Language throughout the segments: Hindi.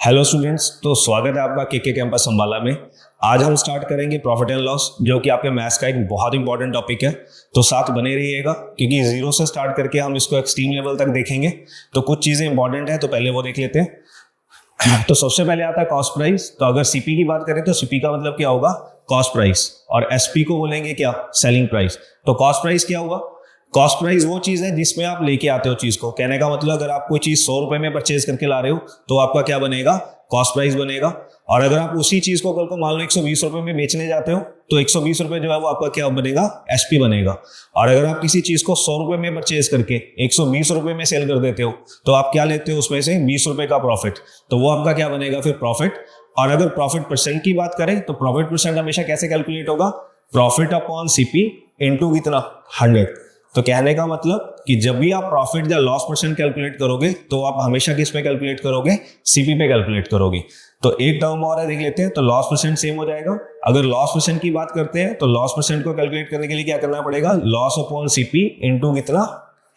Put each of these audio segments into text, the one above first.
हेलो स्टूडेंट्स, तो स्वागत है आपका के कैंपस अंबाला में। आज हम स्टार्ट करेंगे प्रॉफिट एंड लॉस, जो कि आपके मैथ्स का एक बहुत इंपॉर्टेंट टॉपिक है। तो साथ बने रहिएगा, क्योंकि जीरो से स्टार्ट करके हम इसको एक्सट्रीम लेवल तक देखेंगे। तो कुछ चीज़ें इंपॉर्टेंट है, तो पहले वो देख लेते हैं। तो सबसे पहले आता है कॉस्ट प्राइस। तो अगर सीपी की बात करें तो सीपी का मतलब क्या होगा? Cost price. और एसपी को बोलेंगे क्या? Selling price. तो कॉस्ट प्राइस क्या हुआ? कॉस्ट प्राइस वो चीज़ है जिसमें आप लेके आते हो चीज़ को। कहने का मतलब अगर आप कोई चीज़ 100 रुपए में परचेज करके ला रहे हो तो आपका क्या बनेगा? कॉस्ट प्राइस बनेगा। और अगर आप उसी चीज़ को कल को मान लो 120 रुपए में बेचने जाते हो तो 120 रुपए जो है वो आपका क्या बनेगा? एसपी बनेगा। और अगर आप किसी चीज़ को 100 रुपए में परचेज करके 120 रुपए में सेल कर देते हो तो आप क्या लेते हो? उसमें से 20 रुपए का प्रॉफिट। तो वो आपका क्या बनेगा फिर? प्रॉफिट। और अगर प्रॉफिट परसेंट की बात करें तो प्रॉफिट परसेंट हमेशा कैसे कैलकुलेट होगा? प्रॉफिट अपॉन सीपी इंटू कितना? 100। तो कहने का मतलब कि जब भी आप प्रॉफिट या लॉस परसेंट कैलकुलेट करोगे तो आप हमेशा किस पे कैलकुलेट करोगे? सीपी पे कैलकुलेट करोगे। तो एक टर्म और है, देख लेते हैं। तो लॉस परसेंट सेम हो जाएगा। अगर लॉस परसेंट की बात करते हैं तो लॉस परसेंट को कैलकुलेट करने के लिए क्या करना पड़ेगा? लॉस अपॉन सीपी इंटू कितना?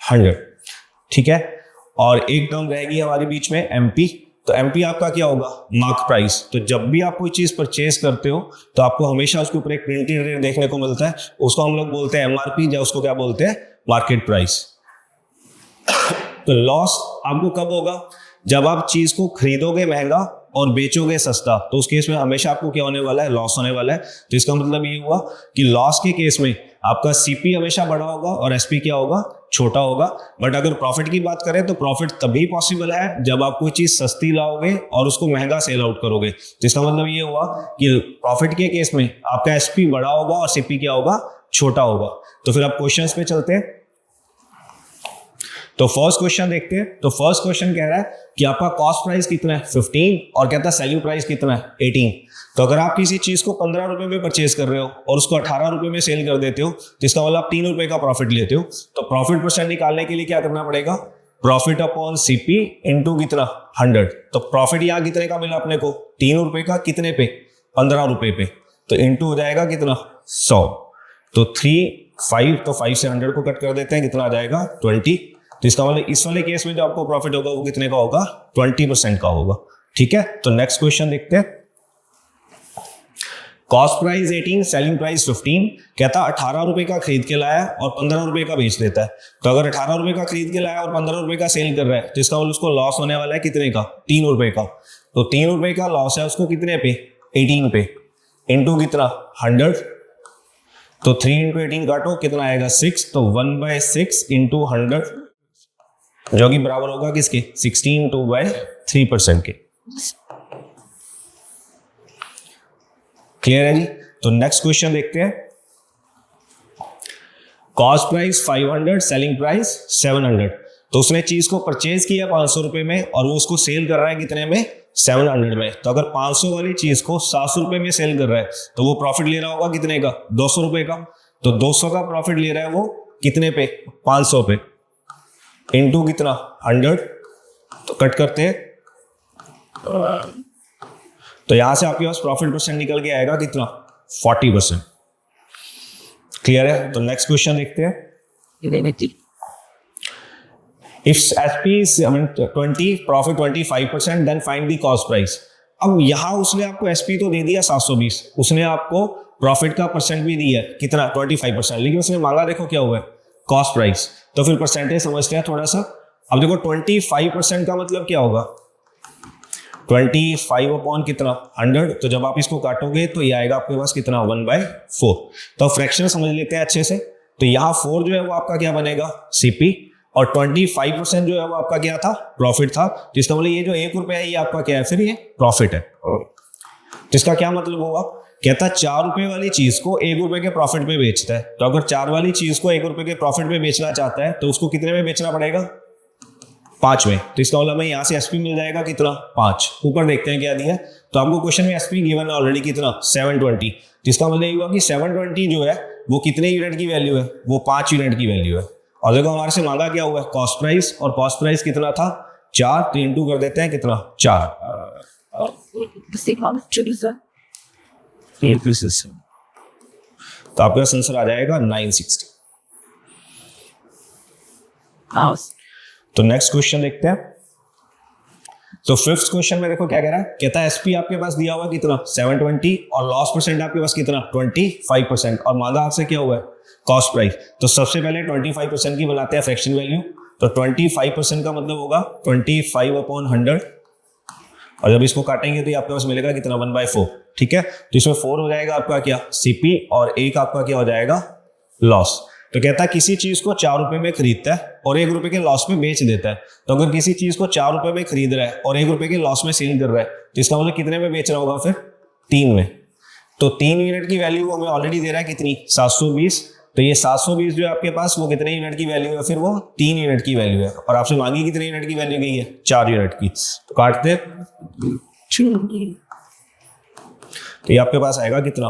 100। ठीक है। और एक टर्म रहेगी हमारे बीच में एमपी। तो एमपी आपका क्या होगा? Mark price. तो जब भी आप कोई चीज परचेज करते हो तो आपको हमेशा उसके ऊपर एक प्रिंटेड रेट देखने को मिलता है। उसको हम लोग बोलते हैं एमआरपी, या उसको क्या बोलते हैं? Market price. तो लॉस आपको कब होगा? जब आप चीज को खरीदोगे महंगा और बेचोगे सस्ता, तो उस केस में हमेशा आपको क्या होने वाला है? लॉस होने वाला है। तो इसका मतलब ये हुआ कि लॉस के केस में आपका सीपी हमेशा बड़ा होगा और एसपी क्या होगा? छोटा होगा। बट अगर प्रॉफिट की बात करें तो प्रॉफिट तभी पॉसिबल है जब आप कोई चीज सस्ती लाओगे और उसको महंगा सेल आउट करोगे। तो इसका मतलब ये हुआ कि प्रॉफिट के केस में आपका एसपी बड़ा होगा और सीपी क्या होगा? छोटा होगा। तो फिर आप क्वेश्चंस पे चलते हैं। तो फर्स्ट क्वेश्चन देखते हैं। तो फर्स्ट क्वेश्चन कह रहा है कि आपका कॉस्ट प्राइस कितना है? 15। और कहता है सेलिंग प्राइस कितना है? 18। तो अगर आप किसी चीज को 15 रुपए में परचेज कर रहे हो और उसको 18 रुपए में सेल कर देते हो तो इसका मतलब आप 3 रुपए का प्रॉफिट लेते हो। तो प्रॉफिट परसेंट निकालने के लिए क्या करना पड़ेगा? प्रॉफिट अपॉन सीपी इंटू कितना? 100। तो प्रॉफिट यहाँ कितने का मिला अपने को? 3 रुपए का। कितने पे? 15 रुपए पे। तो इंटू हो जाएगा कितना? 100। तो 5 तो 5 से 100 को कट कर देते हैं, कितना आ जाएगा? 20। तो इसका मतलब इस वाले केस में जो आपको प्रॉफिट होगा वो कितने का होगा? 20% का होगा। ठीक है। तो नेक्स्ट क्वेश्चन देखते हैं। Cost price 18, selling price 15। कहता 18 रुपए का खरीद के लाया और 15 रुपए का बेच देता है। तो अगर 18 रुपए का खरीद के लाया और 15 रुपए का सेल कर रहा है तो इसका मतलब उसको लॉस होने वाला है कितने का? 3 रुपए का। तो 3 रुपए का लॉस है उसको कितने पे? 18 पे। इंटू कितना? 100। तो 3 इंटू 18 काटो, कितना आएगा? 6। तो 1/6 इंटू 100, जो कि बराबर होगा किसके? 16/3% के। क्लियर है जी? तो नेक्स्ट क्वेश्चन देखते हैं। Cost price 500, selling price 700। तो उसने चीज को परचेज किया 500 रुपए में और वो उसको सेल कर रहा है कितने में? 700 में। तो अगर 500 वाली चीज को 700 रुपए में सेल कर रहा है तो वो प्रॉफिट ले रहा होगा कितने का? 200 रुपए का। तो 200 का प्रॉफिट ले रहा है वो कितने पे? 500 पे। इंटू कितना? 100। तो कट करते हैं। तो यहां से आपके पास प्रॉफिट परसेंट निकल के आएगा कितना? 40%। क्लियर है? तो नेक्स्ट क्वेश्चन देखते हैं। If SP is 20, profit 25%, then find the cost price. अब यहां उसने आपको एसपी तो दे दिया 720, उसने आपको प्रॉफिट का परसेंट भी दिया है कितना? 25%। लेकिन उसने मांगा देखो क्या हुआ है? Cost price. तो फिर परसेंटेज समझते हैं थोड़ा सा। अब देखो 25% का मतलब क्या होगा? 25 अपॉन कितना? 100। तो जब आप इसको काटोगे तो ये आएगा आपके पास कितना? 1/4। तो फ्रैक्शन समझ लेते हैं अच्छे से। तो यहाँ 4 जो है वो आपका क्या बनेगा? सीपी। और 25% जो है वो आपका क्या था? प्रॉफिट था। तो इसका मतलब ये जो 1 रुपया है ये आपका क्या है? फिर ये प्रॉफिट है। तो इसका क्या मतलब होगा? कहता 4 रुपए वाली चीज को 1 रुपए के प्रॉफिट पे बेचता है। तो अगर 4 वाली चीज को 1 रुपए के प्रॉफिट पे बेचना चाहता है तो उसको कितने में बेचना पड़ेगा? 5 में। तो इसका मतलब यहाँ से एसपी मिल जाएगा कितना? 5। ऊपर देखते हैं क्या दिया। तो आपको क्वेश्चन में एसपी गिवन है ऑलरेडी कितना? 720। तो इसका मतलब ये हुआ कि 720 जो है वो कितने यूनिट की वैल्यू है? वो 5 यूनिट की वैल्यू है। और देखो हमारे से मांगा क्या हुआ है? Cost price. और कॉस्ट प्राइस कितना था? 4। तो इंटू कर देते हैं कितना? 4। तो आपका आंसर आ जाएगा 960। तो नेक्स्ट क्वेश्चन देखते हैं। तो फिफ्थ क्वेश्चन में देखो क्या कह रहा है, कहता है एसपी आपके पास दिया हुआ कितना 720 और लॉस परसेंट आपके पास कितना 25% और मांगा आपसे क्या हुआ है कॉस्ट प्राइस। तो सबसे पहले 25% की बनाते हैं फ्रैक्शन वैल्यू। तो 25% का मतलब होगा 25/100 और जब इसको काटेंगे तो ये आपके पास मिलेगा कितना 1/4। ठीक है, तो इसमें 4 हो जाएगा आपका क्या सीपी और 1 आपका क्या हो जाएगा लॉस। तो कहता है किसी चीज को 4 रुपए में खरीदता है और 1 रुपए के लॉस में बेच देता है। तो अगर किसी चीज को 4 रुपए में खरीद रहा है और 1 रुपए के लॉस में सेल कर रहा है तो इसका मतलब कितने में बेच रहा होगा फिर 3 में। तो 3 यूनिट की वैल्यू हमें ऑलरेडी दे रहा है कितनी 720। तो ये 720 जो है आपके पास वो कितने यूनिट की वैल्यू है फिर वो 3 यूनिट की वैल्यू है और आपसे मांगी कितने यूनिट की वैल्यू गई है 4 यूनिट की। तो काटते तो ये आपके पास आएगा कितना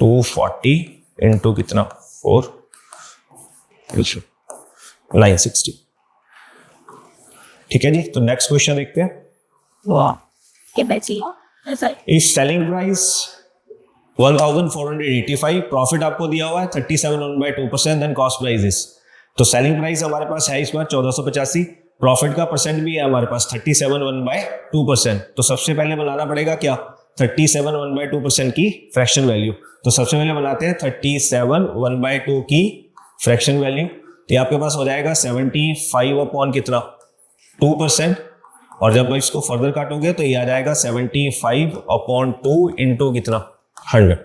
240 इंटू कितना 4 960। ठीक है जी, तो नेक्स्ट क्वेश्चन देखते हैं। इस सेलिंग प्राइस 1485, प्रॉफिट आपको दिया हुआ है 37.1/2% देन कॉस्ट प्राइस इज। तो सेलिंग प्राइस हमारे पास है इस बार 1485, प्रॉफिट का परसेंट भी है हमारे पास 37.1/2%। तो सबसे पहले बनाना पड़ेगा क्या 37.1/2% की फ्रैक्शन वैल्यू। तो सबसे पहले बनाते हैं 37/1/2 की फ्रैक्शन वैल्यू। तो आपके पास हो जाएगा 75 अपॉन कितना 2% और जब इसको फर्दर काटोगे तो ये आ जाएगा 75 अपॉन 2 इंटू कितना 100।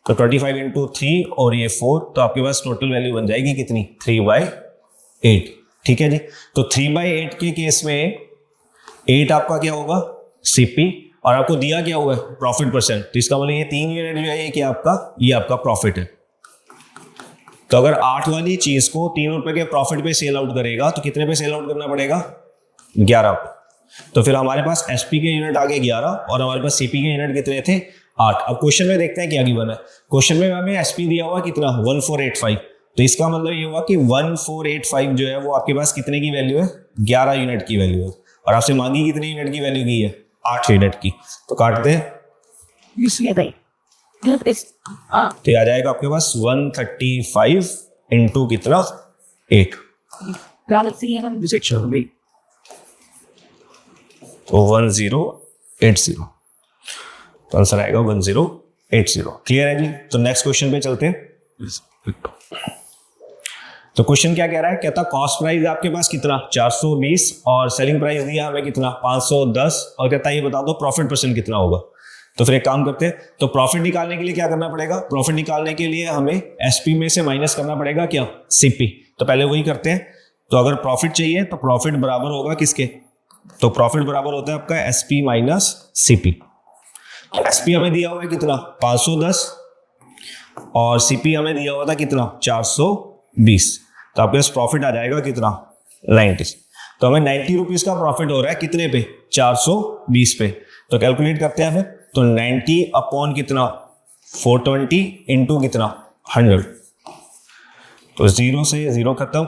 तो 25 इंटू 3 और ये 4, तो आपके पास टोटल वैल्यू बन जाएगी कितनी 3/8। ठीक है जी, तो 3/8 के केस में 8 आपका क्या होगा सीपी और आपको दिया क्या हुआ है प्रॉफिट परसेंट। तो इसका मतलब ये 3 यूनिट जो है ये क्या आपका ये आपका प्रॉफिट है। तो अगर 8 वाली चीज को 3 रुपए के प्रॉफिट पे सेल आउट करेगा तो कितने पे सेल आउट करना पड़ेगा 11 पे। तो फिर हमारे पास एसपी के यूनिट आगे 11 और हमारे पास सीपी के यूनिट कितने थे 8। अब क्वेश्चन में देखते हैं क्या गिवन है। क्वेश्चन में हमें एसपी दिया हुआ कितना 1485। तो इसका मतलब ये हुआ कि 1485 जो है वो आपके पास कितने की वैल्यू है 11 यूनिट की वैल्यू है और आपसे मांगी कितनी यूनिट की वैल्यू की है 8 यूनिट की। तो काटते हैं तो आ जाएगा आपके पास 135 इंटू कितना 8। तो 1080 तो आंसर आएगा 1080। क्लियर है जी। तो नेक्स्ट क्वेश्चन पे चलते हैं। तो क्वेश्चन क्या कह रहा है, कहता कॉस्ट प्राइस आपके पास कितना 420 और सेलिंग प्राइस दिया हमें कितना 510 और कहता है ये बता दो प्रॉफिट परसेंट कितना होगा। तो फिर एक काम करते हैं, तो प्रॉफिट निकालने के लिए क्या करना पड़ेगा, प्रॉफिट निकालने के लिए हमें एसपी में से माइनस करना पड़ेगा क्या सीपी। तो पहले वही करते हैं। तो अगर प्रॉफिट चाहिए तो प्रॉफिट बराबर होगा किसके, तो प्रॉफिट बराबर होता है आपका एसपी माइनस सीपी। एसपी हमें दिया हुआ है कितना 510 और सीपी हमें दिया हुआ था कितना 420। तो आपके पास प्रॉफिट आ जाएगा कितना 90। तो हमें 90 रुपीज का प्रॉफिट हो रहा है कितने पे 420 पे। तो कैलकुलेट करते हैं फिर। तो 90 अपॉन कितना 420 इंटू कितना 100। तो 0 से 0 खत्म।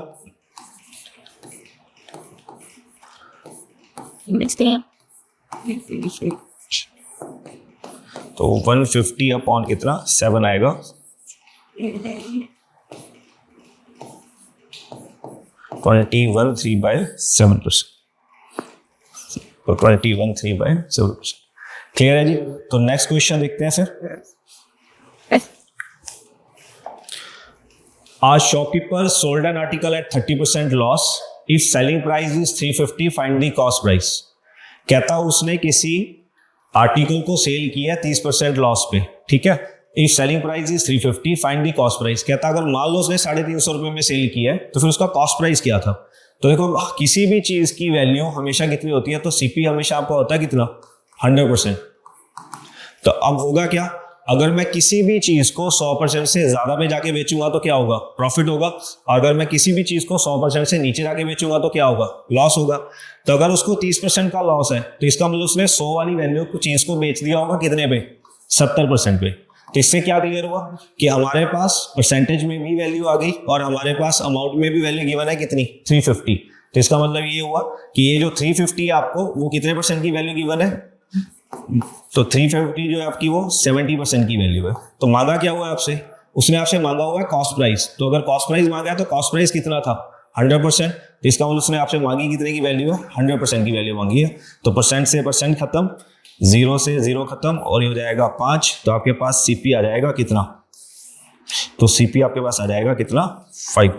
तो 150 अपॉन कितना 7 आएगा। तो 21/3/7%। तो 21/3/7%। क्लियर है जी। तो नेक्स्ट क्वेश्चन देखते हैं फिर। आज shopkeeper sold an article at 30% loss, if selling price is 350 find the cost price. कहता उसने किसी आर्टिकल को सेल किया 30% लॉस पे, ठीक है, if selling price is 350 find the cost price. कहता अगर मान लो उसने 350 रुपए में सेल किया है तो फिर उसका कॉस्ट प्राइस क्या था। तो देखो किसी भी चीज की वैल्यू हमेशा कितनी होती है, तो सीपी हमेशा आपका होता है कितना 100%। तो अब होगा क्या, अगर मैं किसी भी चीज को 100% से ज्यादा में जाके बेचूंगा तो क्या होगा प्रॉफिट होगा, और अगर मैं किसी भी चीज को 100% से नीचे जाके बेचूंगा तो क्या होगा लॉस होगा। तो अगर उसको 30% का लॉस है तो इसका मतलब उसने 100 वाली वैल्यू को चीज को बेच दिया होगा कितने पे 70% पे। तो इससे क्या क्लियर हुआ कि हमारे पास परसेंटेज में भी वैल्यू आ गई और हमारे पास अमाउंट में भी वैल्यू गिवन है कितनी 350। तो इसका मतलब ये हुआ कि ये जो 350 है आपको वो कितने परसेंट की वैल्यू गिवन है, तो 350 जो है आपकी वो 70% की वैल्यू है। तो मांगा क्या हुआ है आपसे, उसने आपसे मांगा हुआ है कॉस्ट प्राइस। तो अगर कॉस्ट प्राइस मांगा है तो कॉस्ट प्राइस कितना था 100%, तो इसका मतलब उसने आपसे मांगी कितने की वैल्यू है, 100% की वैल्यू मांगी है। तो परसेंट से परसेंट खत्म, 0 से 0 खत्म, और ये हो जाएगा 5। तो आपके पास सीपी आ जाएगा कितना, तो सीपी आपके पास आ जाएगा कितना, 5।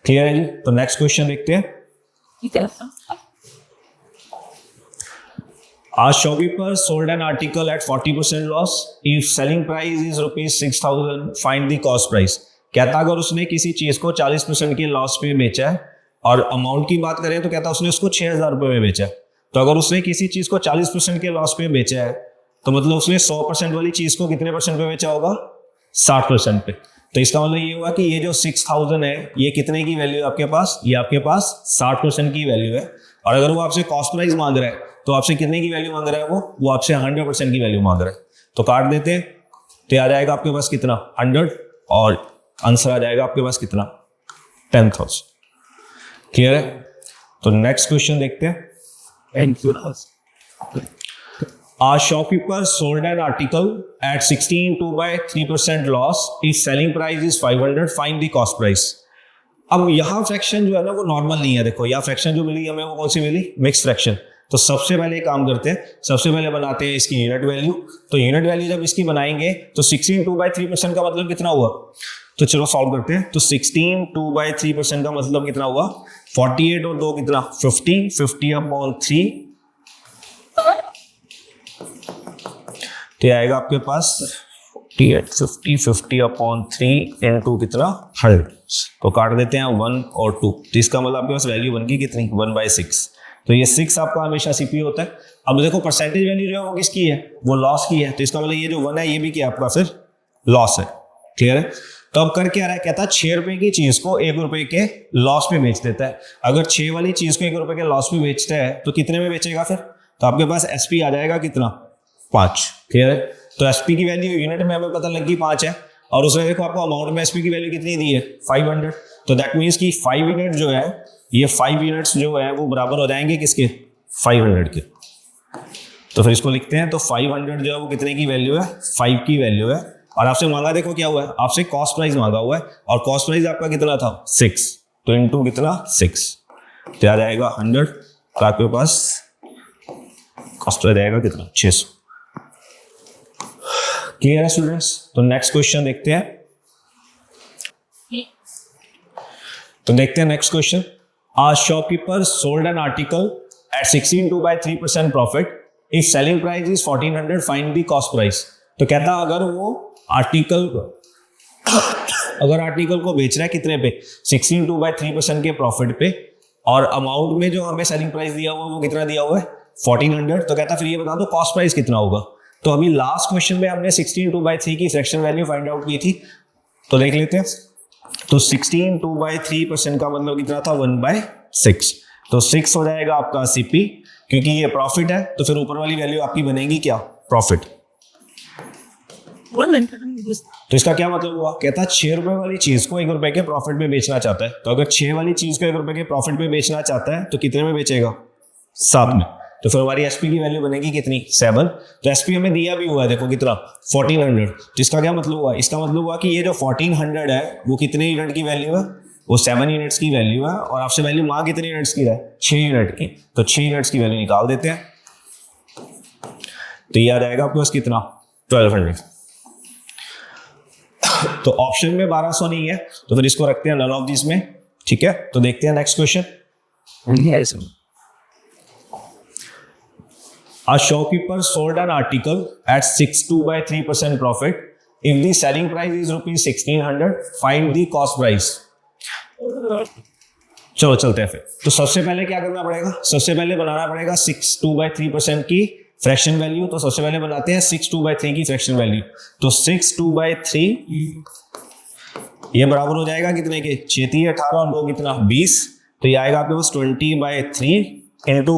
क्लियर है जी। तो नेक्स्ट क्वेश्चन देखते हैं। Our shopkeeper sold an article at 40% loss. If selling price is rupees 6,000, find the cost price. कहता अगर उसने किसी चीज को 40% के लॉस पे बेचा है, और अमाउंट की बात करें तो कहता उसने उसको 6,000 रुपये में बेचा है। तो अगर उसने किसी चीज को 40% के लॉस पे बेचा है, तो मतलब उसने 100% वाली चीज को कितने परसेंट पे बेचा होगा, 60% पे। तो इसका मतलब ये हुआ कि ये जो 6,000 है, ये कितने की वैल्यू है आपके पास, ये आपके पास 60% की वैल्यू है। और अगर वो आपसे कॉस्ट प्राइस मांग रहा है, तो आपसे कितने की वैल्यू मांग रहा है, वो आपसे 100% की वैल्यू मांग रहा है। तो काट देते हैं, तो आ जाएगा आपके पास कितना, 100, और आंसर आ जाएगा आपके पास कितना, 10,000। क्लियर है। तो नेक्स्ट क्वेश्चन देखते हैं। Our shopkeeper sold an article at 16.2/3% loss. If selling price is 500, find the cost price. अब यहाँ फ्रैक्शन जो है ना वो नॉर्मल नहीं है। देखो यहाँ फ्रैक्शन जो मिली हमें वो कौन सी मिली, मिक्स फ्रैक्शन। तो सबसे पहले काम करते हैं, सबसे पहले बनाते हैं इसकी यूनिट वैल्यू। तो यूनिट वैल्यू जब इसकी बनाएंगे तो 16.2/3% का मतलब कितना हुआ, तो चलो सॉल्व करते हैं। तो 16.2/3% का मतलब कितना हुआ, 48 और 2 कितना, 50, 50/3, तो आएगा आपके पास 50/3 इंटू कितना, 100। तो काट देते हैं 1 और 2, तो इसका मतलब आपके पास वैल्यू बन गई कितनी, 1/6। तो ये 6 आपका हमेशा सीपी होता है। अब देखो परसेंटेज वैल्यू जो है वो किसकी है, वो लॉस की है। तो इसका मतलब ये जो 1 है ये भी क्या आपका फिर लॉस है। क्लियर है। तो अब कर क्या रहा है, कहता है 6 रुपए की चीज को 1 रुपए के लॉस पे बेच देता है। अगर 6 वाली चीज को 1 रुपए के लॉस पे बेचता है तो कितने में बेचेगा फिर, तो आपके पास एसपी आ जाएगा कितना, 5। क्लियर है। तो एसपी की वैल्यू यूनिट में हमें पता लगी 5 है, और उसने देखो आपको अमाउंट में एसपी की वैल्यू कितनी दी है, 500। तो दैट मीन्स कि 5 यूनिट जो है, ये 5 यूनिट्स जो है वो बराबर हो जाएंगे किसके, 500 के। तो फिर इसको लिखते हैं। तो 500 जो है वो कितने की वैल्यू है, 5 की वैल्यू है। और आपसे मांगा देखो क्या हुआ है, आपसे कॉस्ट प्राइस मांगा हुआ है, और कॉस्ट प्राइस आपका कितना था, 6। तो इंटू कितना, 6, तो आ जाएगा 100। तो आपके पास कॉस्ट प्राइस आएगा कितना, 600। क्लियर है स्टूडेंट्स। तो नेक्स्ट क्वेश्चन देखते हैं। तो देखते हैं next question. Our shopkeeper sold an article at 16.2/3% profit. If selling price is 1,400, find the cost price. तो कहता अगर वो आर्टिकल को बेच रहा है कितने पे, 16.2/3% के प्रॉफिट पे, और अमाउंट में जो हमें सेलिंग प्राइस दिया हुआ है वो कितना दिया हुआ है, 1,400। तो कहता फिर ये बता दो कॉस्ट प्राइस कितना होगा। तो अभी लास्ट क्वेश्चन में हमने 16.2/3 की फ्रैक्शन वैल्यू फाइंड आउट की थी, तो देख लेते हैं। तो 16.2/3% का मतलब कितना था, 1/6। तो 6 हो जाएगा आपका सीपी, क्योंकि ये प्रॉफिट है तो फिर ऊपर वाली वैल्यू आपकी बनेगी क्या, प्रॉफिट। तो इसका क्या मतलब हुआ, कहता 6 रुपए वाली चीज को 1 रुपए के प्रॉफिट में बेचना चाहता है। तो अगर 6 वाली चीज को 1 रुपए के प्रॉफिट में बेचना चाहता है तो कितने में बेचेगा, 7 में। तो फिर हमारी एसपी की वैल्यू बनेगी कितनी, 7। तो एसपी हमें दिया भी हुआ है देखो कितना, 1,400। तो इसका क्या मतलब हुआ, इसका मतलब हुआ कि ये जो 1,400 है वो कितने यूनिट की वैल्यू है, वो 7 यूनिट्स की वैल्यू है। और आपसे वैल्यू मांग कितने यूनिट्स की है, 6 यूनिट की। तो 6 यूनिट्स की वैल्यू निकाल देते हैं। तो ये आ जाएगा आपके पास कितना, 1,200। तो ऑप्शन में 1200 नहीं है, तो फिर इसको रखते हैं नन ऑफ दिस में। ठीक है। तो देखते हैं next question. A shopkeeper sold an article at 62.3% profit. If the selling price is rupees 1,600, find the cost price. चलो चलते हैं फिर। तो सबसे पहले क्या करना पड़ेगा, सबसे पहले बनाना पड़ेगा 62/3% की फ्रैक्शन वैल्यू। तो सबसे पहले बनाते हैं 62/3 की फ्रैक्शन वैल्यू। तो 62/3 ये बराबर हो जाएगा कितने के, 6 18 और 2 कितना, 20। तो ये आएगा आपके पास 20/3 इंटू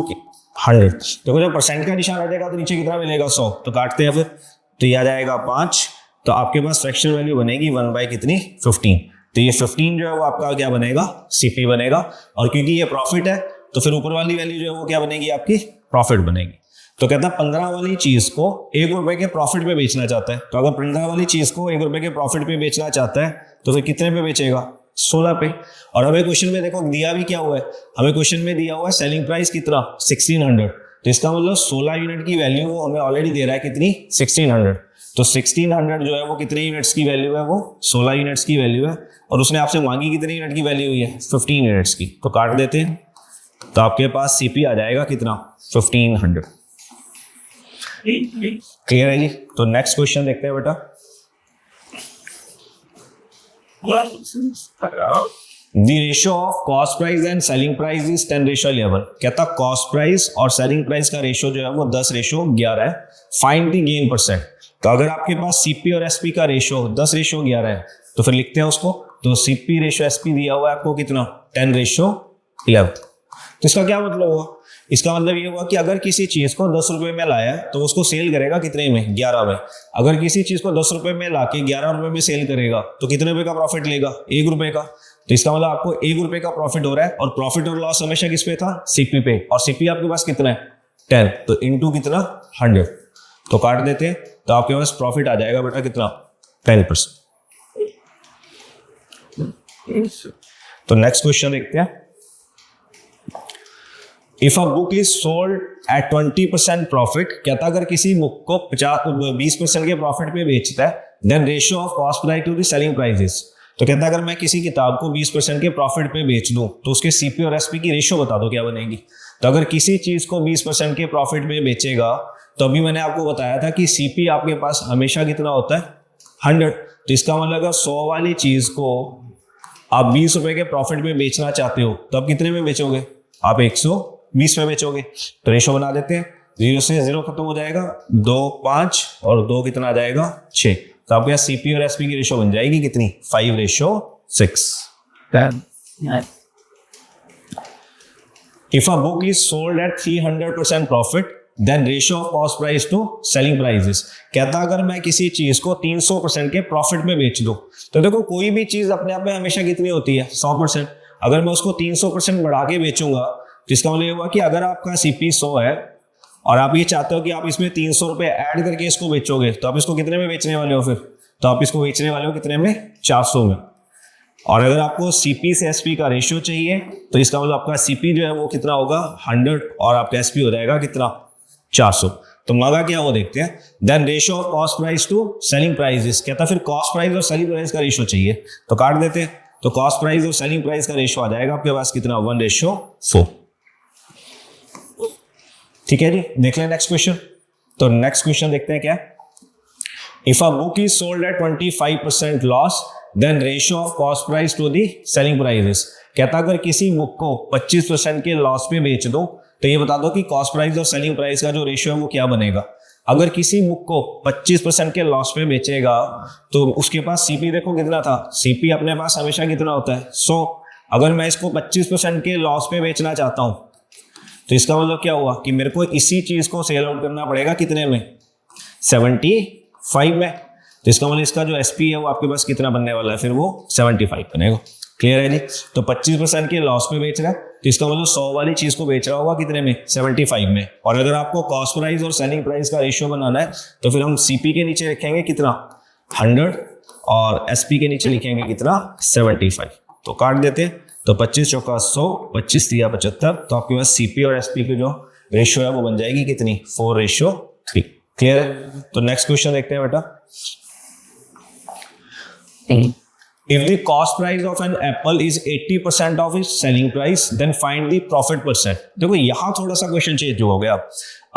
100। देखो जब परसेंट का निशान आ जाएगा तो नीचे कितना मिलेगा, 100। तो काटते हैं फिर। तो ये आ जाएगा 5। तो आपके पास फ्रैक्शन वैल्यू बनेगी 1/15। तो ये 15 जो है वो आपका क्या बनेगा, सीपी बनेगा। और क्योंकि ये प्रॉफिट है तो फिर ऊपर वाली वैल्यू जो है वो क्या बनेगी, आपकी प्रॉफिट बनेगी। तो कहता है 15 वाली चीज को 1 रुपए के प्रॉफिट पे बेचना चाहता है। तो अगर 15 वाली चीज को 1 रुपए के प्रॉफिट पे बेचना चाहता है तो फिर कितने पे बेचेगा? 16 पे। और हमें क्वेश्चन में देखो दिया भी क्या हुआ है, हमें क्वेश्चन में दिया हुआ है सेलिंग प्राइस कितना 1600। तो इसका मतलब 16 यूनिट की वैल्यू वो हमें ऑलरेडी दे रहा है कितनी 1600। तो 1600 जो है वो कितने यूनिट्स की वैल्यू है? वो 16 यूनिट्स की वैल्यू है। और उसने आपसे मांगी कितने यूनिट की वैल्यू हुई है? 15 यूनिट्स की। तो काट देते हैं, तो आपके पास सीपी आ जाएगा कितना 1500। क्लियर है जी? तो नेक्स्ट क्वेश्चन देखते हैं बेटा। The ratio of cost price and selling price is 10:11। कहता कॉस्ट प्राइस और सेलिंग प्राइस का रेशियो जो है वो 10:11 है। Find the gain percent. तो अगर आपके पास सीपी और एसपी का रेशियो 10:11 है तो फिर लिखते हैं उसको। तो सीपी रेशियो एसपी दिया हुआ है आपको कितना 10:11। तो इसका क्या मतलब हुआ? इसका मतलब ये हुआ कि अगर किसी चीज को 10 रुपए में लाया तो उसको सेल करेगा कितने में? 11 में। अगर किसी चीज को 10 रुपए में लाके 11 रुपए में सेल करेगा तो कितने रुपए का प्रॉफिट लेगा? 1 रुपए का। तो इसका मतलब आपको 1 रुपए का प्रॉफिट हो रहा है। और प्रॉफिट और लॉस हमेशा किस पे था? सीपी पे। और सीपी आपके पास कितना है 10। तो इंटू कितना 100। तो काट देते हैं, तो आपके पास प्रॉफिट आ जाएगा बेटा कितना 10%। तो नेक्स्ट क्वेश्चन देखते हैं। If a book is sold eight 20% profit, कहता अगर किसी बुक को 20% के प्रॉफिट पे बेचता है, then ratio of cost price to the selling prices. तो कहता अगर मैं किसी किताब को 20% के प्रॉफिट पे बेच दूं तो उसके सीपी और एसपी की रेशियो बता दो क्या बनेगी। तो अगर किसी चीज को 20% के प्रॉफिट में बेचेगा तो अभी मैंने आपको बताया था कि सीपी आपके पास हमेशा कितना होता है 100। तो इसका मतलब अगर 100 वाली चीज को आप 20 रुपए के प्रॉफिट में बेचना चाहते हो तो आप कितने में बेचोगे? आप 120 में बेचोगे। तो रेशो बना देते हैं, 0 से 0 खत्म हो जाएगा, 2 5 और 2 कितना आ जाएगा 6। तो आपके यहाँ सीपी और एसपी की रेशो बन जाएगी कितनी 5:6। If a book is sold at 300% profit, then ratio of cost price to selling prices। कहता अगर मैं किसी चीज को 300% के प्रॉफिट में बेच दूं तो देखो कोई भी चीज अपने आप में हमेशा कितनी होती है 100%। अगर मैं उसको 300% बढ़ा के बेचूंगा तो इसका मतलब ये हुआ कि अगर आपका सीपी 100 है और आप ये चाहते हो कि आप इसमें 300 रुपए ऐड करके इसको बेचोगे तो आप इसको कितने में बेचने वाले हो? फिर तो आप इसको बेचने वाले हो कितने में 400 में। और अगर आपको सीपी से एसपी का रेशियो चाहिए तो इसका मतलब आपका सीपी जो है वो कितना होगा 100 और आपका एसपी हो जाएगा कितना 400। तो मांगा क्या वो देखते हैं। Then ratio of cost price to selling prices. कहता फिर कॉस्ट प्राइस और सेलिंग प्राइस का रेशियो चाहिए तो काट देते हैं। तो कॉस्ट प्राइस और सेलिंग प्राइस का रेशियो आ जाएगा आपके पास कितना 1:4। ठीक है जी, देख लें नेक्स्ट क्वेश्चन। तो नेक्स्ट क्वेश्चन देखते हैं क्या। If a book is sold at 25% loss, then ratio of cost price to the selling prices. कहता अगर किसी बुक को 25% के लॉस पे बेच दो तो ये बता दो कि कॉस्ट प्राइस और सेलिंग प्राइस का जो रेशियो है वो क्या बनेगा। अगर किसी बुक को 25% के लॉस पे बेचेगा तो उसके पास सीपी देखो कितना था, सीपी अपने पास हमेशा कितना होता है 100। अगर मैं इसको 25% के लॉस पे बेचना चाहता हूं तो इसका मतलब क्या हुआ कि मेरे को इसी चीज को सेल आउट करना पड़ेगा कितने में 75 में। तो इसका मतलब इसका जो एसपी है वो आपके पास कितना बनने वाला है, फिर वो 75 बनेगा। क्लियर है जी। तो 25% के लॉस में बेच रहा है तो इसका मतलब 100 वाली चीज को बेच रहा होगा कितने में 75 में। और अगर आपको कॉस्ट प्राइस और सेलिंग प्राइस का रेशियो बनाना है तो फिर हम सीपी के नीचे लिखेंगे कितना 100 और एसपी के नीचे लिखेंगे कितना 75। तो काट देते हैं। तो 25 चौका 100, 25 दिया 75। तो आपके पास सीपी और एसपी की जो रेशियो है वो बन जाएगी कितनी 4:3। क्लियर है। तो नेक्स्ट क्वेश्चन देखते हैं बेटा। If the cost price of an apple is 80% of its selling price, then find the profit %। देखो यहाँ थोड़ा सा क्वेश्चन चेंज हो गया।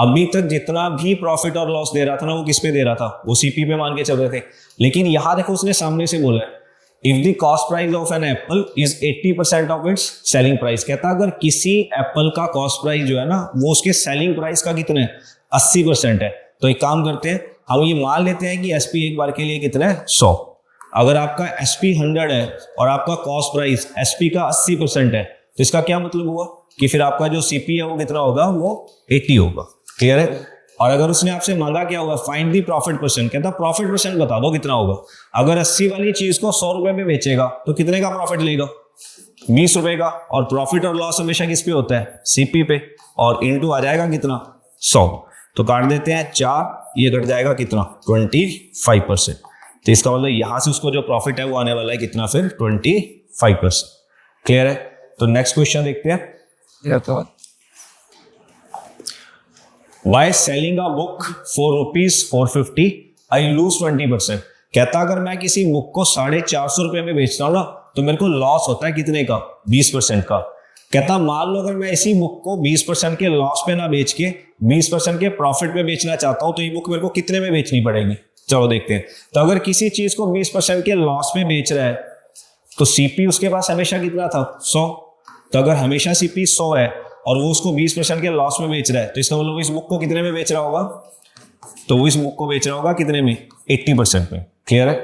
अभी तक जितना भी प्रॉफिट और लॉस दे रहा था ना वो किस पे दे रहा था, वो सीपी पे मान के चल रहे थे। लेकिन यहाँ देखो उसने सामने से बोला है if the cost price of an apple is 80% of its selling price. कहता अगर किसी एप्पल का कॉस्ट प्राइस जो है ना वो उसके सेलिंग प्राइस का कितना है 80% है। तो एक काम करते हैं, हम ये मान लेते हैं कि एसपी एक बार के लिए कितना है 100। अगर आपका एसपी 100 है और आपका कॉस्ट प्राइस एसपी का 80% है तो इसका क्या मतलब हुआ कि फिर आपका जो सीपी है वो कितना होगा, वो 80 होगा। क्लियर है। और अगर उसने आपसे मांगा क्या होगा फाइंड दी प्रॉफिट %, कहता प्रॉफिट % बता दो कितना होगा। अगर 80 वाली चीज को 100 रुपए में बेचेगा तो कितने का प्रॉफिट लेगा 20 रुपए का। और प्रॉफिट और लॉस हमेशा किस पे होता है सीपी पे। और इनटू आ जाएगा कितना 100। तो काट देते हैं 4, ये कट जाएगा कितना 25%। तो इसका मतलब यहाँ से उसको जो प्रॉफिट है वो आने वाला है कितना फिर 25%। क्लियर है? तो नेक्स्ट क्वेश्चन देखते हैं। By selling a book for ₹450 I lose 20%। कहता अगर मैं किसी बुक को 450 रुपये में बेचता हूँ ना तो मेरे को लॉस होता है कितने का 20% का। कहता मान लो अगर मैं इसी बुक को 20% के लॉस पे ना बेच के 20% के प्रॉफिट पे बेचना चाहता हूँ तो ये बुक मेरे को कितने में बेचनी पड़ेगी। चलो देखते हैं। तो अगर किसी चीज को 20% के लॉस में बेच रहा है तो सीपी उसके पास हमेशा कितना था 100। तो अगर हमेशा सीपी 100 है और वो उसको 20% के लॉस में बेच रहा है तो इसका मतलब इस बुक को कितने में बेच रहा होगा, तो वो इस बुक को बेच रहा होगा कितने में 80% में। क्लियर है?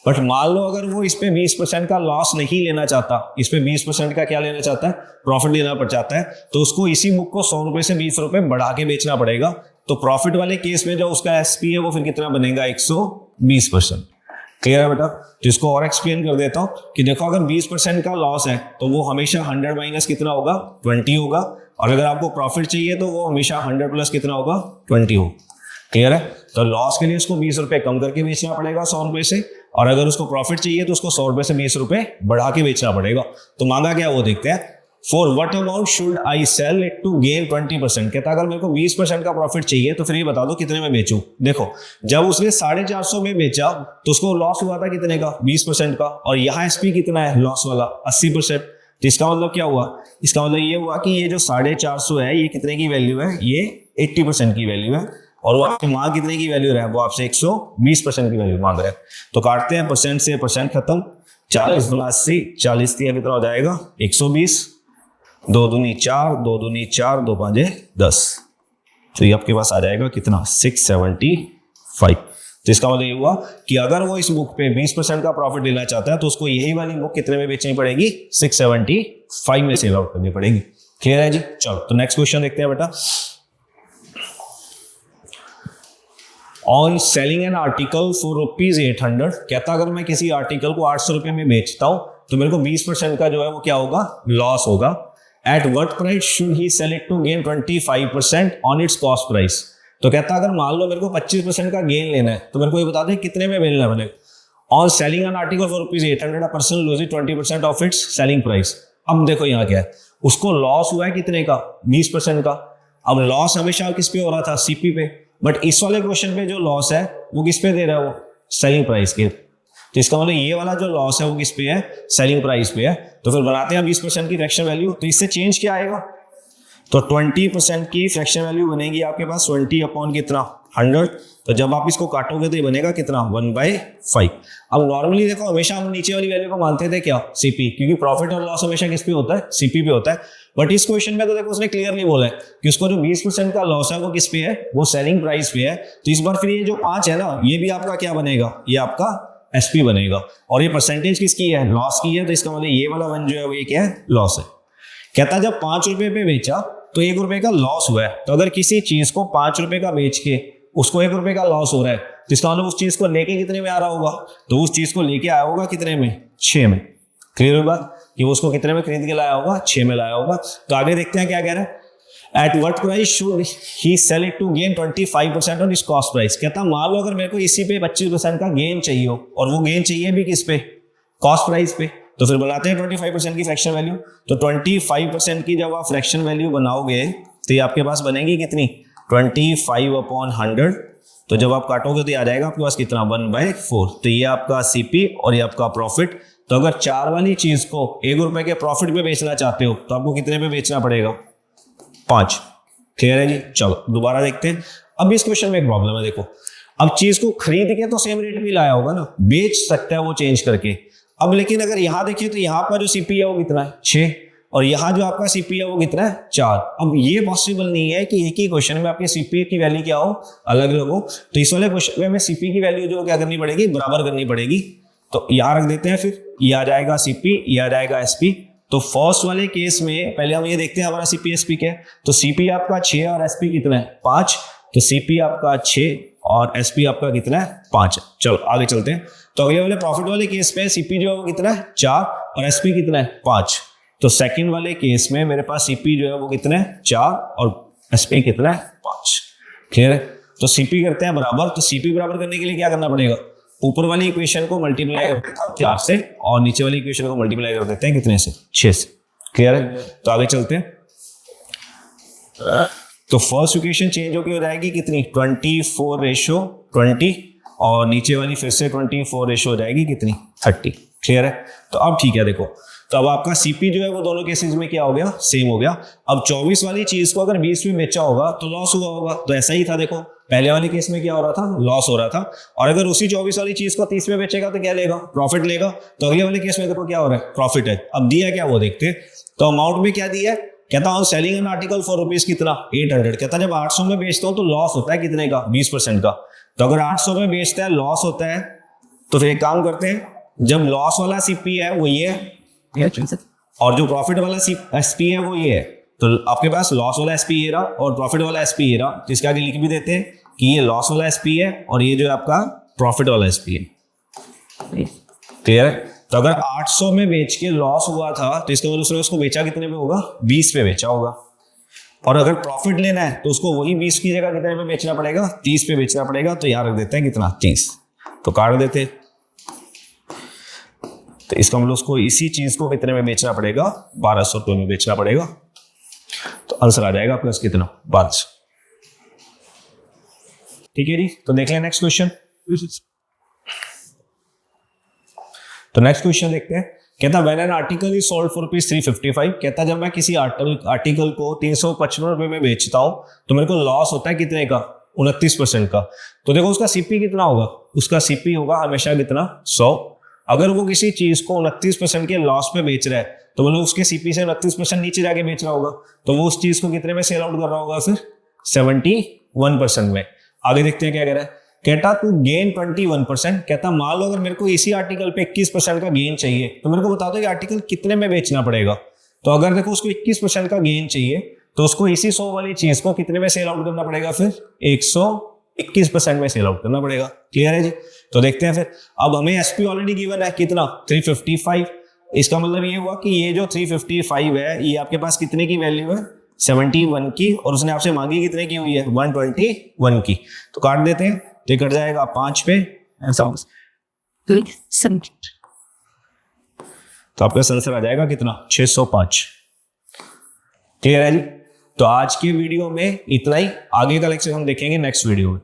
बट मान लो अगर वो इस पे 20% का लॉस नहीं लेना चाहता, इस पे 20% का क्या लेना चाहता है प्रॉफिट लेना पड़ जाता है, तो उसको इसी बुक को 100 रुपए से 20 रुपए बढ़ा के बेचना पड़ेगा। तो प्रॉफिट वाले केस में जो उसका एसपी है वो फिर कितना बनेगा 120%। क्लियर है बेटा? तो इसको और एक्सप्लेन कर देता हूँ कि देखो अगर 20% का लॉस है तो वो हमेशा 100 माइनस कितना होगा 20 होगा, और अगर आपको प्रॉफिट चाहिए तो वो हमेशा 100 प्लस कितना होगा 20 हो। क्लियर है? तो लॉस के लिए उसको 20 रुपए कम करके बेचना पड़ेगा 100 रुपए से, और अगर उसको प्रॉफिट चाहिए तो उसको 100 रुपए से 20 रुपए बढ़ा के बेचना पड़ेगा। तो मांगा क्या वो देखते हैं। For what amount should I sell it to gain 20%। कहता अगर मेरे को 20% का प्रॉफिट चाहिए तो फिर ये बता दो कितने में बेचूं। देखो जब उसने 450 में बेचा तो उसको लॉस हुआ था कितने का 20% का, और यहाँ एसपी कितना है लॉस वाला 80%। तो इसका मतलब क्या हुआ, इसका मतलब ये हुआ कि ये जो 450 है ये कितने की वैल्यू है, ये 80% की वैल्यू है, और वो आपके वहां कितने की वैल्यू है, वो आपसे 120% की वैल्यू मांग रहा है। तो काटते हैं परसेंट से परसेंट खत्म, 40 × 80 40 कितना हो जाएगा 120, 2 दूनी 4, 2 दूनी 4, 2 5 10। तो ये आपके पास आ जाएगा कितना 675। तो इसका मतलब ये हुआ कि अगर वो इस बुक पे 20% का प्रॉफिट लेना चाहता है तो उसको यही वाली बुक कितने में बेचनी पड़ेगी 675 में सेल आउट करनी पड़ेगी। क्लियर है जी? चलो तो नेक्स्ट क्वेश्चन देखते हैं बेटा। On selling an article for ₹800। कहता अगर मैं किसी आर्टिकल को 800 रुपये में बेचता हूं तो मेरे को 20% का जो है वो क्या होगा लॉस होगा। At what price should he sell it to gain 25% on its cost price. तो कहता अगर मान लो मेरे को 25% का गेन लेना है तो मेरे को ये बता दें कितने में मिलना है। On selling an article for ₹800 a person losing 20% of its selling price. अब देखो यहाँ क्या है, उसको लॉस हुआ है कितने का 20% का। अब लॉस हमेशा किस पे हो रहा था सीपी पे, बट इस वाले क्वेश्चन पे जो लॉस है वो किस पे दे रहा है वो सेलिंग प्राइस के। तो इसका मतलब ये वाला जो लॉस है वो किस पे है सेलिंग प्राइस पे है। तो फिर बनाते हैं 20% की फ्रैक्शन वैल्यू। तो इससे चेंज क्या आएगा, तो 20% की फ्रैक्शन वैल्यू बनेगी आपके पास 20 अपॉन कितना 100। तो जब आप इसको काटोगे तो ये बनेगा कितना 1/5। अब नॉर्मली देखो हमेशा हम नीचे वाली वैल्यू को मानते थे क्या सीपी, क्योंकि प्रॉफिट और लॉस हमेशा किस पे होता है सीपी पे होता है। बट इस क्वेश्चन में तो देखो उसने क्लियरली बोला है कि उसको जो 20% का लॉस है वो किस पे है वो सेलिंग प्राइस पे है। तो इस बार फिर ये जो 5 है ना ये भी आपका क्या बनेगा, ये आपका एसपी बनेगा, और ये परसेंटेज किसकी है लॉस की है। तो इसका मतलब ये वाला वन जो है वो ये क्या है लॉस है। कहता जब 5 रुपए पे बेचा तो 1 रुपए का लॉस हुआ है। तो अगर किसी चीज को 5 रुपए का बेच के उसको 1 रुपए का लॉस हो रहा है तो इसका मतलब उस चीज को लेके कितने में आ रहा होगा, तो उस चीज को लेके आया होगा कितने में 6 में। क्लियर हुई बात कि वो उसको कितने में खरीद के लाया होगा 6 में लाया होगा। तो आगे देखते हैं क्या कह रहा है। At what price should he sell it to gain 25% on its cost price. कहता मान लो अगर मेरे को इसी पे 25% का गेन चाहिए हो, और वो गेन चाहिए भी किस पे कॉस्ट प्राइस पे, तो फिर बनाते हैं 25% की फ्रैक्शन वैल्यू। तो 25% की जब आप फ्रैक्शन वैल्यू बनाओगे तो ये आपके पास बनेगी कितनी 25 अपॉन 100। तो जब आप काटोगे तो ये आ जाएगा आपके पास कितना 1/4। तो ये आपका सीपी और ये आपका प्रॉफिट। तो अगर 4 वाली चीज को 1 रुपए के प्रॉफिट पे बेचना चाहते हो तो आपको कितने पे बेचना पड़ेगा 5। क्लियर है जी? चलो दोबारा देखते हैं। अब इस क्वेश्चन में एक प्रॉब्लम है, देखो अब चीज को खरीद के तो सेम रेट भी लाया होगा ना, बेच सकता है वो चेंज करके। अब लेकिन अगर यहाँ देखिए तो यहाँ पर जो सीपी है वो कितना है 6, और यहाँ जो आपका सीपी है वो कितना है 4। अब ये पॉसिबल नहीं है कि एक ही क्वेश्चन में आपके सीपी की वैल्यू क्या हो अलग अलग हो। तो इस वाले क्वेश्चन में हमें सीपी की वैल्यू जो क्या करनी पड़ेगी बराबर करनी पड़ेगी। तो यहाँ रख देते हैं, फिर ये आ जाएगा सीपी, ये आ जाएगा एसपी। तो फर्स्ट वाले केस में पहले हम ये देखते हैं हमारा सीपी एसपी क्या है। तो सीपी आपका 6 और एसपी कितना है 5। तो सीपी आपका 6 और एसपी आपका कितना है 5 है। चलो आगे चलते हैं। तो अगले वाले प्रॉफिट वाले केस पे सीपी जो है वो कितना है 4 और एसपी कितना है 5। तो सेकंड वाले केस में मेरे पास सीपी जो है वो कितना है 4 और एसपी कितना है 5। क्लियर है? तो सीपी करते हैं बराबर, तो सीपी बराबर करने के लिए क्या करना पड़ेगा, ऊपर वाली इक्वेशन को मल्टीप्लाई करते हैं 4 से और नीचे वाली इक्वेशन को मल्टीप्लाई कर देते हैं कितने से, 6 से। क्लियर है? तो आगे चलते हैं। तो फर्स्ट इक्वेशन चेंज होकर हो जाएगी कितनी, 24:20 और नीचे वाली फिर से 24 हो जाएगी कितनी, 30। क्लियर है? तो अब ठीक है, देखो तो अब आपका सीपी जो है वो दोनों केसेस में क्या हो गया, सेम हो गया। अब 24 वाली चीज को अगर 20 में बेचा होगा तो लॉस हुआ होगा, तो ऐसा ही था। देखो पहले वाले केस में क्या हो रहा था, लॉस हो रहा था, और अगर उसी 24 वाली चीज को 30 में बेचेगा तो क्या लेगा, प्रॉफिट लेगा। तो अगले वाले केस में देखो क्या हो रहा है, प्रॉफिट है। अब दिया क्या वो देखते हैं। तो अमाउंट में क्या दिया है, कहता हूँ selling an article for rupees कितना, 800। कहता जब 800 में बेचता हूँ तो लॉस होता है कितने का, 20% का। तो अगर 800 में बेचता है लॉस होता है, तो फिर एक काम करते हैं, जब लॉस वाला सीपी है वो ये है और जो प्रॉफिट वाला एसपी है वो ये है, तो आपके पास लॉस वाला एसपी ये रहा और प्रॉफिट वाला एसपी ये रहा। तो इसके आगे लिख भी देते हैं कि ये लॉस वाला एसपी है और ये जो है आपका प्रॉफिट वाला एसपी है। क्लियर है? तो अगर 800 में बेच के लॉस हुआ था तो इसका मतलब उसको बेचा कितने में होगा, 20 पे बेचा होगा। और अगर प्रॉफिट लेना है तो उसको वही 20 की जगह कितने में बेचना पड़ेगा, 30 पे बेचना पड़ेगा। तो यहाँ रख देते हैं कितना, 30। तो काट देते हैं। तो इसका मतलब उसको इसी चीज को कितने में बेचना पड़ेगा, 1200 रुपये में बेचना पड़ेगा। तो आंसर आ जाएगा प्लस कितना, 1200। ठीक है जी, तो देख लें नेक्स्ट क्वेश्चन। तो नेक्स्ट क्वेश्चन देखते हैं। कहता when an article is sold for ₹355, कहता जब मैं किसी आर्टिकल को 355 रुपए में बेचता हूं तो मेरे को लॉस होता है कितने का, 29% का। तो देखो उसका सीपी कितना होगा, उसका सीपी होगा हमेशा कितना, 100। अगर वो किसी चीज को 29% के लॉस पे बेच रहा है तो मतलब उसके सीपी से 29% नीचे जाके बेच रहा होगा, तो वो उस चीज को कितने में सेल आउट कर रहा होगा, फिर 71% में। आगे देखते हैं क्या कह रहा है। कहता तू गेन 21%। कहता मान लो अगर मेरे को इसी आर्टिकल पे 21% का गेन चाहिए तो मेरे को बता दो कि आर्टिकल कितने में बेचना पड़ेगा। तो अगर देखो उसको 21% का गेन चाहिए तो उसको इसी 100 वाली चीज को कितने में सेल आउट करना पड़ेगा, फिर 121% में सेल आउट करना पड़ेगा। क्लियर है जी? तो देखते हैं फिर। अब हमें एसपी ऑलरेडी गिवन है कितना, 355। इसका मतलब ये हुआ कि ये जो 355 है ये आपके पास कितने की वैल्यू है, 71 की, और उसने आपसे मांगी कितने की हुई है, 121 की। तो काट देते हैं, तो कट जाएगा 5 पे, तो आपका आंसर आ जाएगा कितना, 605। क्लियर है जी? तो आज के वीडियो में इतना ही, आगे का लेक्चर हम देखेंगे नेक्स्ट वीडियो में।